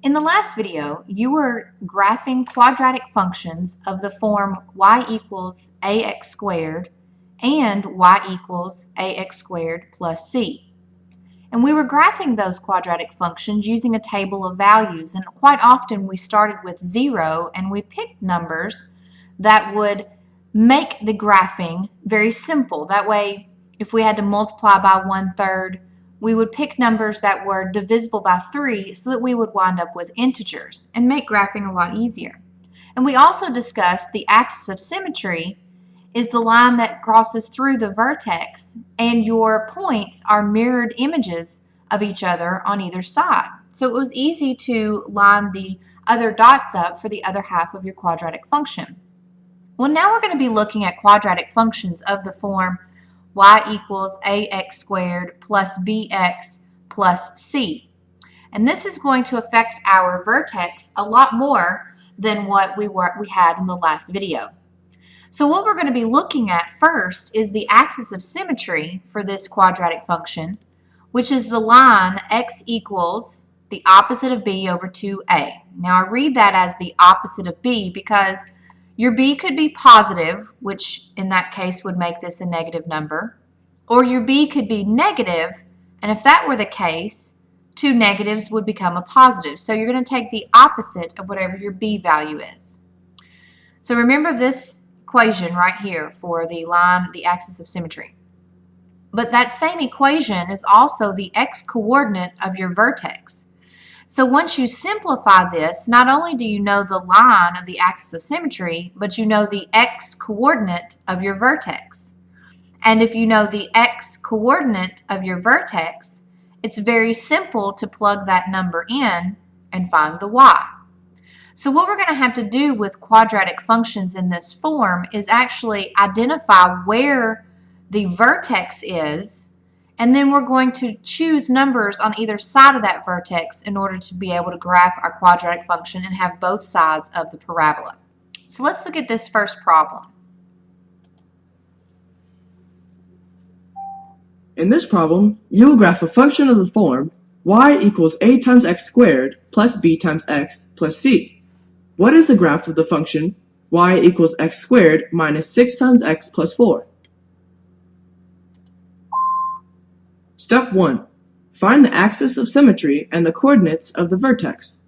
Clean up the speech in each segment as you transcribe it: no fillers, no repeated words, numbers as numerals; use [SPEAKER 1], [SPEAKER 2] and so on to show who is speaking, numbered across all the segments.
[SPEAKER 1] In the last video, you were graphing quadratic functions of the form y equals ax squared and y equals ax squared plus c. And we were graphing those quadratic functions using a table of values, and quite often we started with 0 and we picked numbers that would make the graphing very simple. That way, if we had to multiply by 1/3, we would pick numbers that were divisible by 3 so that we would wind up with integers and make graphing a lot easier. And we also discussed the axis of symmetry is the line that crosses through the vertex, and your points are mirrored images of each other on either side. So it was easy to line the other dots up for the other half of your quadratic function. Well, now we're going to be looking at quadratic functions of the form y equals ax squared plus bx plus c. And this is going to affect our vertex a lot more than what we had in the last video. So what we're going to be looking at first is the axis of symmetry for this quadratic function, which is the line x equals the opposite of b over 2a. Now I read that as the opposite of b because your b could be positive, which in that case would make this a negative number, or your b could be negative, and if that were the case, two negatives would become a positive. So you're going to take the opposite of whatever your b value is. So remember this equation right here for the line, the axis of symmetry. But that same equation is also the x-coordinate of your vertex. So once you simplify this, not only do you know the line of the axis of symmetry, but you know the x-coordinate of your vertex. And if you know the x-coordinate of your vertex, it's very simple to plug that number in and find the y. So what we're going to have to do with quadratic functions in this form is actually identify where the vertex is, and then we're going to choose numbers on either side of that vertex in order to be able to graph our quadratic function and have both sides of the parabola. So let's look at this first problem.
[SPEAKER 2] In this problem, you will graph a function of the form y equals a times x squared plus b times x plus c. What is the graph of the function y equals x squared minus 6 times x plus 4? Step 1. Find the axis of symmetry and the coordinates of the vertex.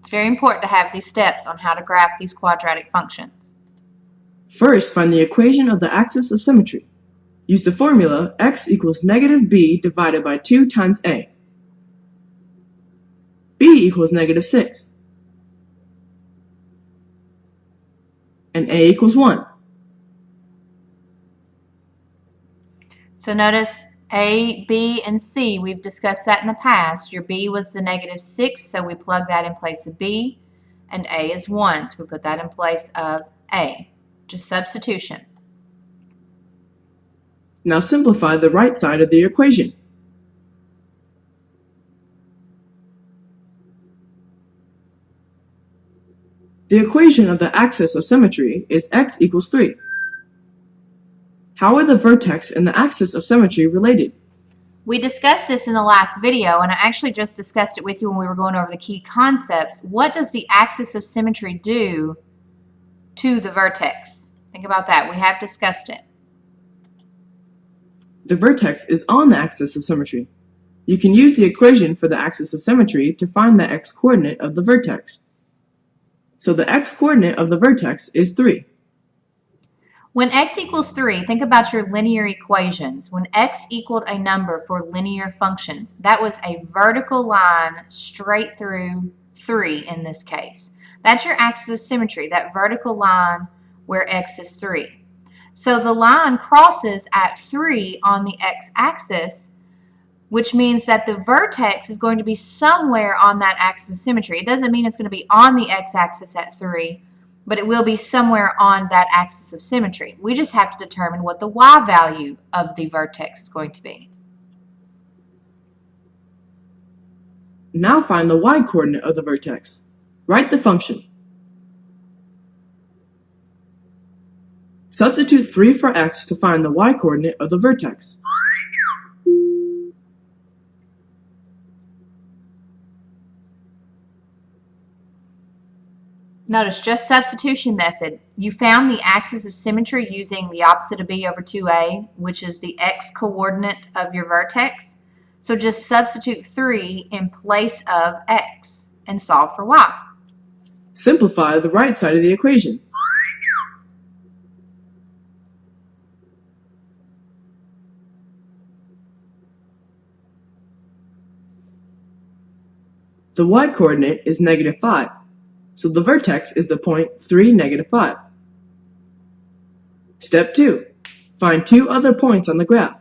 [SPEAKER 1] It's very important to have these steps on how to graph these quadratic functions.
[SPEAKER 2] First, find the equation of the axis of symmetry. Use the formula x equals negative b divided by 2 times a. b equals negative 6. And a equals 1.
[SPEAKER 1] So notice a, b, and c, we've discussed that in the past. Your b was the negative 6, so we plug that in place of b, and a is 1, so we put that in place of a. Just substitution.
[SPEAKER 2] Now simplify the right side of the equation. The equation of the axis of symmetry is x equals 3. How are the vertex and the axis of symmetry related?
[SPEAKER 1] We discussed this in the last video, and I actually just discussed it with you when we were going over the key concepts. What does the axis of symmetry do to the vertex? Think about that. We have discussed it.
[SPEAKER 2] The vertex is on the axis of symmetry. You can use the equation for the axis of symmetry to find the x-coordinate of the vertex. So the x-coordinate of the vertex is 3.
[SPEAKER 1] When x equals 3, think about your linear equations. When x equaled a number for linear functions, that was a vertical line straight through 3 in this case. That's your axis of symmetry, that vertical line where x is 3. So the line crosses at 3 on the x-axis, which means that the vertex is going to be somewhere on that axis of symmetry. It doesn't mean it's going to be on the x-axis at 3, but it will be somewhere on that axis of symmetry. We just have to determine what the y value of the vertex is going to be.
[SPEAKER 2] Now find the y-coordinate of the vertex. Write the function. Substitute 3 for x to find the y-coordinate of the vertex.
[SPEAKER 1] Notice just substitution method. You found the axis of symmetry using the opposite of b over 2a, which is the x coordinate of your vertex. So just substitute 3 in place of x and solve for y.
[SPEAKER 2] Simplify the right side of the equation. The y-coordinate is -5, so the vertex is the point 3, -5. Step 2. Find 2 other points on the graph.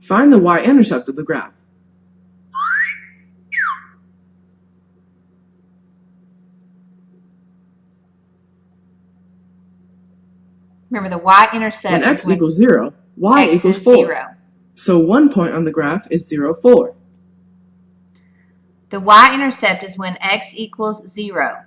[SPEAKER 2] Find the y-intercept of the graph.
[SPEAKER 1] Remember, the y-intercept
[SPEAKER 2] When
[SPEAKER 1] is
[SPEAKER 2] x
[SPEAKER 1] when
[SPEAKER 2] equals 0, y
[SPEAKER 1] x
[SPEAKER 2] equals
[SPEAKER 1] is
[SPEAKER 2] 4.
[SPEAKER 1] 0.
[SPEAKER 2] So one point on the graph is 0, 4.
[SPEAKER 1] The y-intercept is when x equals 0.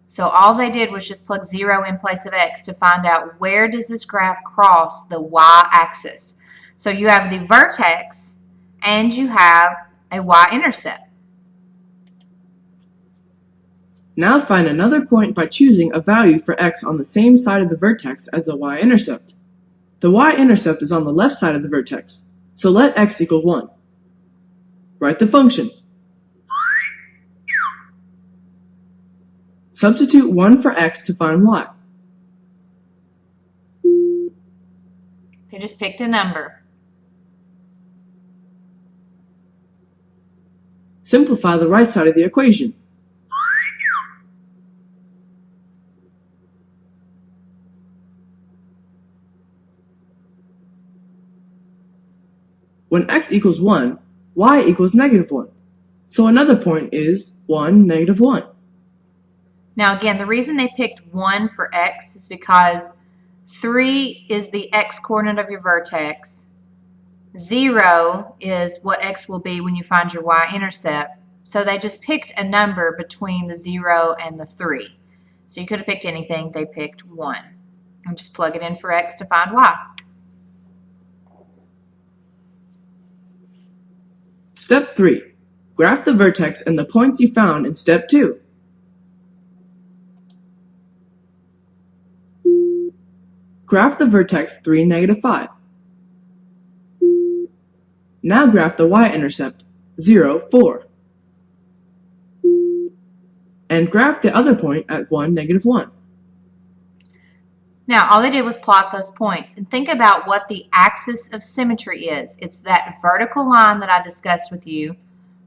[SPEAKER 1] So all they did was just plug 0 in place of x to find out where does this graph cross the y-axis. So you have the vertex and you have a y-intercept.
[SPEAKER 2] Now find another point by choosing a value for x on the same side of the vertex as the y-intercept. The y-intercept is on the left side of the vertex, so let x equal 1. Write the function. Substitute 1 for x to find y.
[SPEAKER 1] They just picked a number.
[SPEAKER 2] Simplify the right side of the equation. When x equals 1, y equals -1. So another point is 1, -1.
[SPEAKER 1] Now again, the reason they picked 1 for x is because 3 is the x coordinate of your vertex. 0 is what x will be when you find your y-intercept. So they just picked a number between the 0 and the 3. So you could have picked anything. They picked 1. And just plug it in for x to find y.
[SPEAKER 2] Step 3. Graph the vertex and the points you found in step 2. Graph the vertex 3, -5. Now graph the y-intercept 0, 4. And graph the other point at 1, -1.
[SPEAKER 1] Now, all they did was plot those points. And think about what the axis of symmetry is. It's that vertical line that I discussed with you,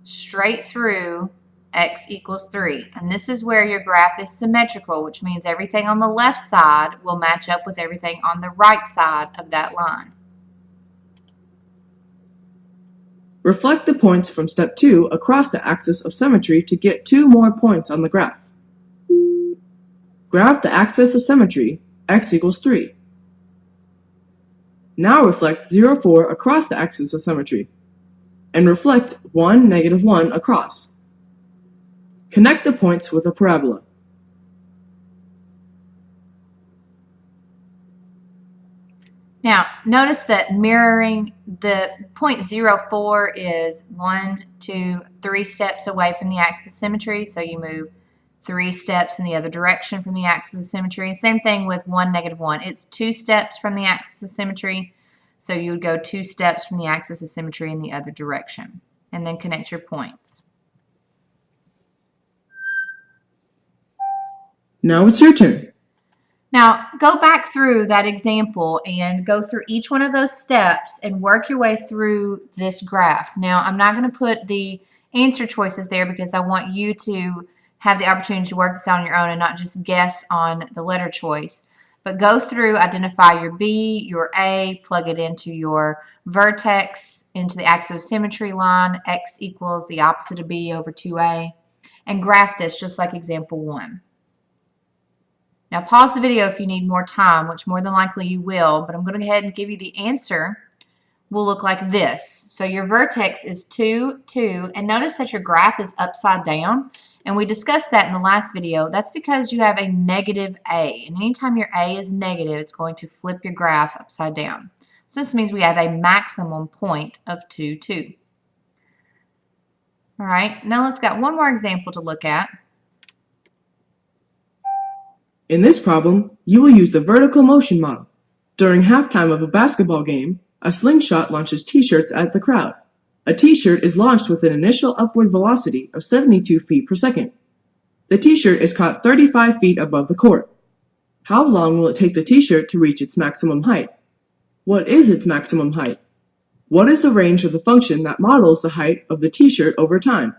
[SPEAKER 1] straight through x equals 3. And this is where your graph is symmetrical, which means everything on the left side will match up with everything on the right side of that line.
[SPEAKER 2] Reflect the points from step 2 across the axis of symmetry to get 2 more points on the graph. Graph the axis of symmetry, x equals 3. Now reflect 0, 4 across the axis of symmetry, and reflect 1, -1 across. Connect the points with a parabola.
[SPEAKER 1] Now, notice that mirroring the point 0, 4 is 1, 2, 3 steps away from the axis of symmetry, so you move 3 steps in the other direction from the axis of symmetry. Same thing with 1, -1. It's 2 steps from the axis of symmetry, so you would go 2 steps from the axis of symmetry in the other direction, and then connect your points.
[SPEAKER 2] Now it's your turn.
[SPEAKER 1] Now, go back through that example and go through each one of those steps and work your way through this graph. Now, I'm not going to put the answer choices there because I want you to have the opportunity to work this out on your own and not just guess on the letter choice. But go through, identify your B, your A, plug it into your vertex, into the axis of symmetry line, x equals the opposite of B over 2A, and graph this just like example 1. Now pause the video if you need more time, which more than likely you will, but I'm going to go ahead and give you the answer. Will look like this. So your vertex is 2, 2, and notice that your graph is upside down, and we discussed that in the last video. That's because you have a negative A, and anytime your A is negative, it's going to flip your graph upside down. So this means we have a maximum point of 2, 2. All right, now let's get one more example to look at.
[SPEAKER 2] In this problem, you will use the vertical motion model. During halftime of a basketball game, a slingshot launches t-shirts at the crowd. A t-shirt is launched with an initial upward velocity of 72 feet per second. The t-shirt is caught 35 feet above the court. How long will it take the t-shirt to reach its maximum height? What is its maximum height? What is the range of the function that models the height of the t-shirt over time?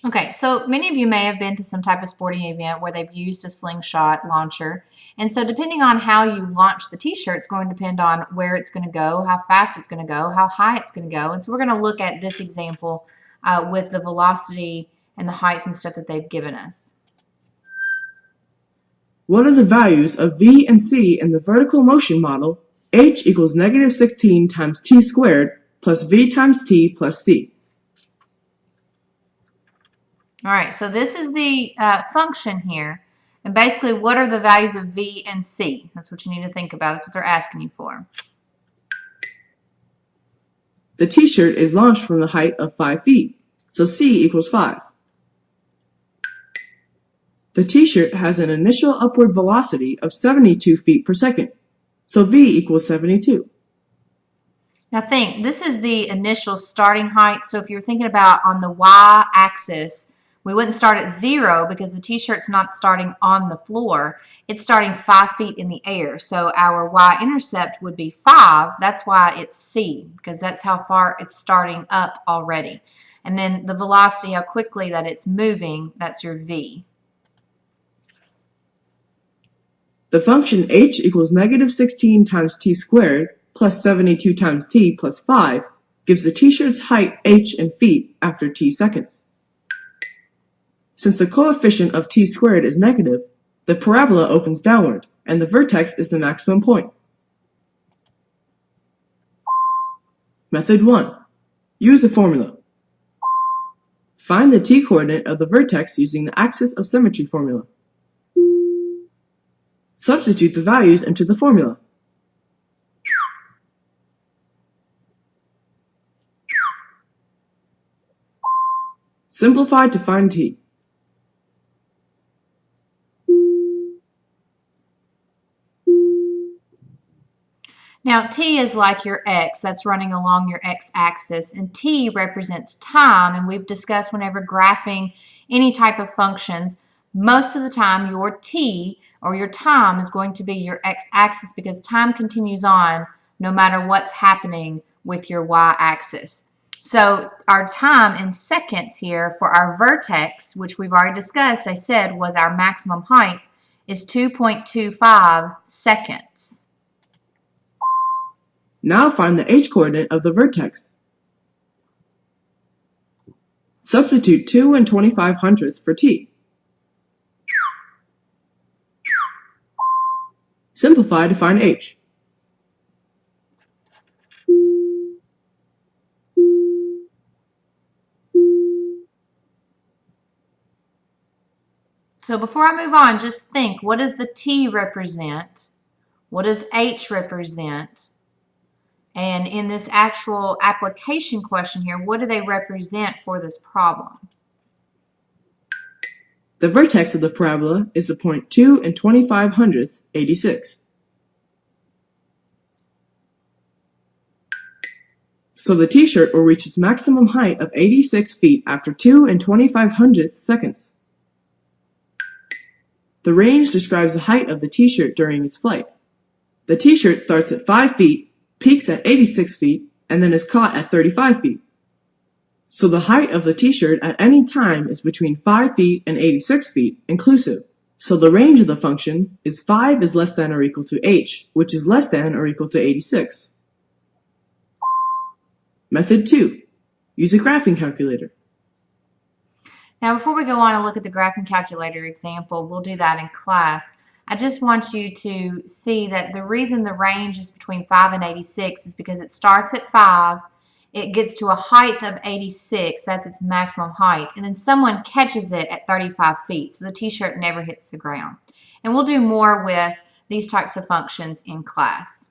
[SPEAKER 1] Okay, so many of you may have been to some type of sporting event where they've used a slingshot launcher. And so depending on how you launch the t-shirt, it's going to depend on where it's going to go, how fast it's going to go, how high it's going to go. And so we're going to look at this example with the velocity and the height and stuff that they've given us.
[SPEAKER 2] What are the values of v and c in the vertical motion model h equals negative 16 times t squared plus v times t plus c?
[SPEAKER 1] All right, so this is the function here. And basically, what are the values of v and c? That's what you need to think about. That's what they're asking you for.
[SPEAKER 2] The t-shirt is launched from the height of 5 feet, so c equals 5. The t-shirt has an initial upward velocity of 72 feet per second, so v equals 72.
[SPEAKER 1] Now think, this is the initial starting height. So if you're thinking about on the y-axis, we wouldn't start at 0 because the t-shirt's not starting on the floor. It's starting 5 feet in the air. So our y-intercept would be 5. That's why it's c, because that's how far it's starting up already. And then the velocity, how quickly that it's moving, that's your v.
[SPEAKER 2] The function h equals negative 16 times t squared plus 72 times t plus 5 gives the t-shirt's height h in feet after t seconds. Since the coefficient of t squared is negative, the parabola opens downward, and the vertex is the maximum point. Method 1. Use a formula. Find the t-coordinate of the vertex using the axis of symmetry formula. Substitute the values into the formula. Simplify to find t.
[SPEAKER 1] Now t is like your x, that's running along your x-axis, and t represents time, and we've discussed whenever graphing any type of functions, most of the time your t or your time is going to be your x-axis because time continues on no matter what's happening with your y-axis. So our time in seconds here for our vertex, which we've already discussed, I said was our maximum height, is 2.25 seconds.
[SPEAKER 2] Now find the h-coordinate of the vertex. Substitute 2 and 25/100ths for t. Simplify to find h.
[SPEAKER 1] So before I move on, just think, what does the t represent? What does h represent? And in this actual application question here, what do they represent for this problem?
[SPEAKER 2] The vertex of the parabola is the point 2 and 25/100ths, 86. So the t-shirt will reach its maximum height of 86 feet after 2 and 25/100ths seconds. The range describes the height of the t-shirt during its flight. The t-shirt starts at 5 feet, peaks at 86 feet, and then is caught at 35 feet. So the height of the t-shirt at any time is between 5 feet and 86 feet, inclusive. So the range of the function is 5 is less than or equal to h, which is less than or equal to 86. Method 2. Use a graphing calculator.
[SPEAKER 1] Now before we go on and look at the graphing calculator example, we'll do that in class. I just want you to see that the reason the range is between 5 and 86 is because it starts at 5, it gets to a height of 86, that's its maximum height, and then someone catches it at 35 feet, so the t-shirt never hits the ground. And we'll do more with these types of functions in class.